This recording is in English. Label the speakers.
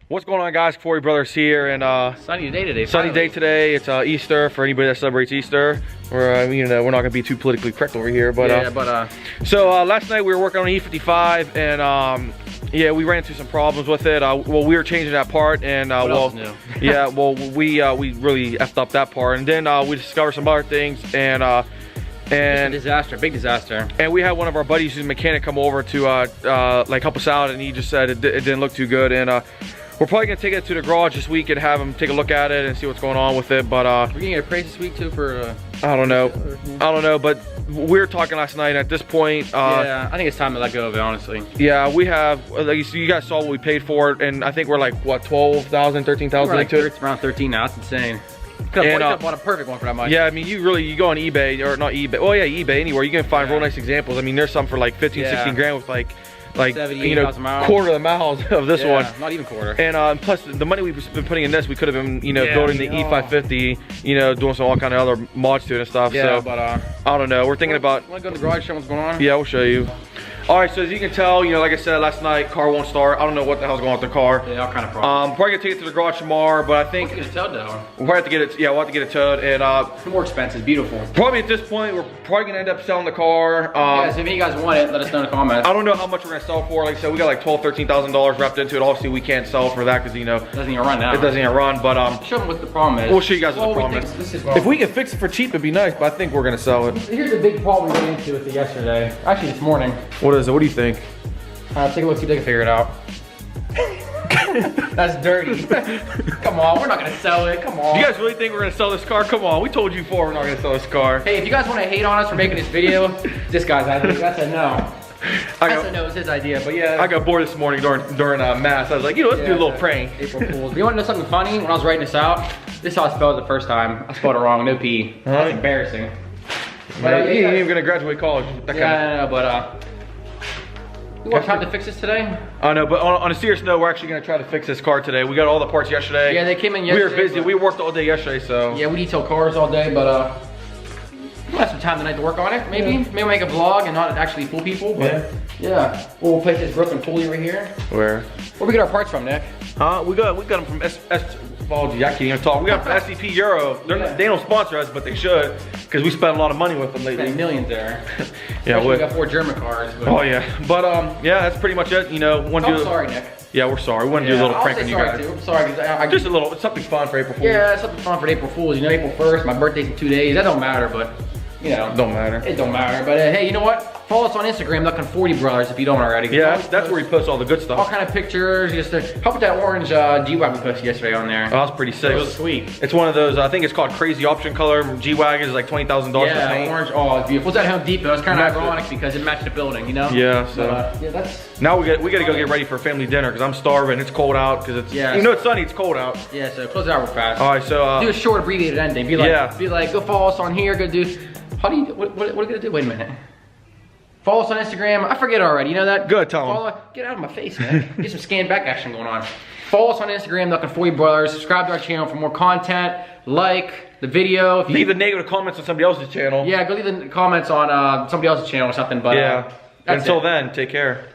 Speaker 1: What's going on, guys? Corey Brothers here, and
Speaker 2: sunny day today.
Speaker 1: Sunny day today. It's Easter for anybody that celebrates Easter. We're we're not gonna be too politically correct over here, but so last night we were working on an E55, and yeah, we ran into some problems with it. Well, we were changing that part, and yeah, well, we really effed up that part, and then we discovered some other things, and
Speaker 2: it's a disaster, big disaster.
Speaker 1: And we had one of our buddies who's a mechanic come over to like help us out, and he just said it didn't look too good, and we're probably gonna take it to the garage this week and have him take a look at it and see what's going on with it. But
Speaker 2: we're gonna get appraised this week too for
Speaker 1: I don't know, but we were talking last night. At this point,
Speaker 2: yeah, I think it's time to let go of it, honestly.
Speaker 1: Yeah, we have, like you guys saw what we paid for it, and I think we're like what, 12,000, 13,000 into it.
Speaker 2: It's around 13 now. That's insane. Could have bought a perfect one for that much.
Speaker 1: Yeah, I mean, you go on eBay, or not eBay, well, yeah, eBay, anywhere, you can find real nice examples. I mean, there's some for like 15, 16 grand with like
Speaker 2: 70,
Speaker 1: quarter of the miles of this one.
Speaker 2: Not even quarter.
Speaker 1: And plus the money we've been putting in this, we could have been, building the E550, doing some all kind of other mods to it and stuff.
Speaker 2: Yeah,
Speaker 1: so,
Speaker 2: but
Speaker 1: I don't know. We're thinking about.
Speaker 2: Want to go to the garage, show what's going on?
Speaker 1: Yeah, we'll show you. All right, so as you can tell, like I said last night, car won't start. I don't know what the hell's going on with the car.
Speaker 2: Yeah, all kind of problems.
Speaker 1: Probably gonna take it to the garage tomorrow, but I think
Speaker 2: we'll get it towed though.
Speaker 1: We'll have to get it. Yeah, we'll have to get it towed, and
Speaker 2: it's more expensive. Beautiful.
Speaker 1: Probably at this point, we're probably gonna end up selling the car.
Speaker 2: Yeah, so if you guys want it, let us know in the comments.
Speaker 1: I don't know how much we're gonna sell for. Like I said, we got like $12,000–$13,000 wrapped into it. Obviously, we can't sell for that because
Speaker 2: it doesn't even run now.
Speaker 1: It doesn't even run, but
Speaker 2: show them what the problem is.
Speaker 1: We'll show you guys what the problem is. If we can fix it for cheap, it'd be nice. But I think we're gonna sell it.
Speaker 2: Here's the big problem we ran into with it yesterday. Actually, this morning.
Speaker 1: What is it? What do you think?
Speaker 2: Take a look, see if they can figure it out. That's dirty. Come on, we're not gonna sell it. Come on.
Speaker 1: You guys really think we're gonna sell this car? Come on, we told you before we're not gonna sell this car.
Speaker 2: Hey, if you guys want to hate on us for making this video, this guy's idea. That's a no. That's a no, it's his idea, but yeah.
Speaker 1: I got bored this morning during mass. I was like, let's do a little prank.
Speaker 2: April Fools. You want to know something funny? When I was writing this out, this is how I spelled it the first time. I spelled it wrong, no P. That's embarrassing.
Speaker 1: But you ain't even gonna graduate college.
Speaker 2: I know, but you want to try to fix this today?
Speaker 1: I know, but on a serious note, we're actually going to try to fix this car today. We got all the parts yesterday.
Speaker 2: Yeah, they came in yesterday.
Speaker 1: We were busy. We worked all day yesterday, so.
Speaker 2: Yeah, we detail cars all day, but we'll have some time tonight to work on it, maybe. Maybe we'll make a vlog and not actually fool people, but yeah. We'll place this broken pulley right here.
Speaker 1: Where?
Speaker 2: Where we get our parts from, Nick?
Speaker 1: We got them from I can't even talk. We got them from SCP Euro. They don't sponsor us, but they should, because we spent a lot of money with them lately.
Speaker 2: Spent millions there.
Speaker 1: Yeah,
Speaker 2: we got 4 German cars. But
Speaker 1: oh yeah, but yeah, that's pretty much it.
Speaker 2: I'm sorry, Nick.
Speaker 1: Yeah, we're sorry. We want to do a little prank on you guys.
Speaker 2: I'm sorry, because
Speaker 1: just a little. It's something fun for April Fools.
Speaker 2: Yeah, something fun for April Fools. April 1st. My birthday's in 2 days. That don't matter, but
Speaker 1: don't matter.
Speaker 2: It don't matter. But hey, you know what? Follow us on Instagram, Looking 40 Brothers, if you don't already.
Speaker 1: Yeah, that's where we post all the good stuff.
Speaker 2: All kind of pictures. How about that orange G-Wagon we posted yesterday on there?
Speaker 1: Oh, that's pretty sick.
Speaker 2: It was sweet.
Speaker 1: It's one of those, I think it's called Crazy Option Color. G-Wagon is like $20,000.
Speaker 2: Yeah, orange. Oh, it's beautiful. It's at Home Depot. It's kind of ironic because it matched the building,
Speaker 1: Yeah, so.
Speaker 2: Yeah, that's.
Speaker 1: Now we got to go get ready for family dinner because I'm starving. It's cold out because it's, it's sunny, it's cold out.
Speaker 2: Yeah, so close it out real fast.
Speaker 1: All right, so.
Speaker 2: Do a short abbreviated ending. Be like, go follow us on here. Go do. How do you? What are you gonna do? Wait a minute. Follow us on Instagram. I forget already. You know that?
Speaker 1: Good, tell them.
Speaker 2: Get out of my face, man. Get some scan back action going on. Follow us on Instagram, Looking 40 Brothers. Subscribe to our channel for more content. Like the video. If you
Speaker 1: leave the negative comments on somebody else's channel.
Speaker 2: Yeah, go leave the comments on somebody else's channel or something. But
Speaker 1: yeah. Until then, take care.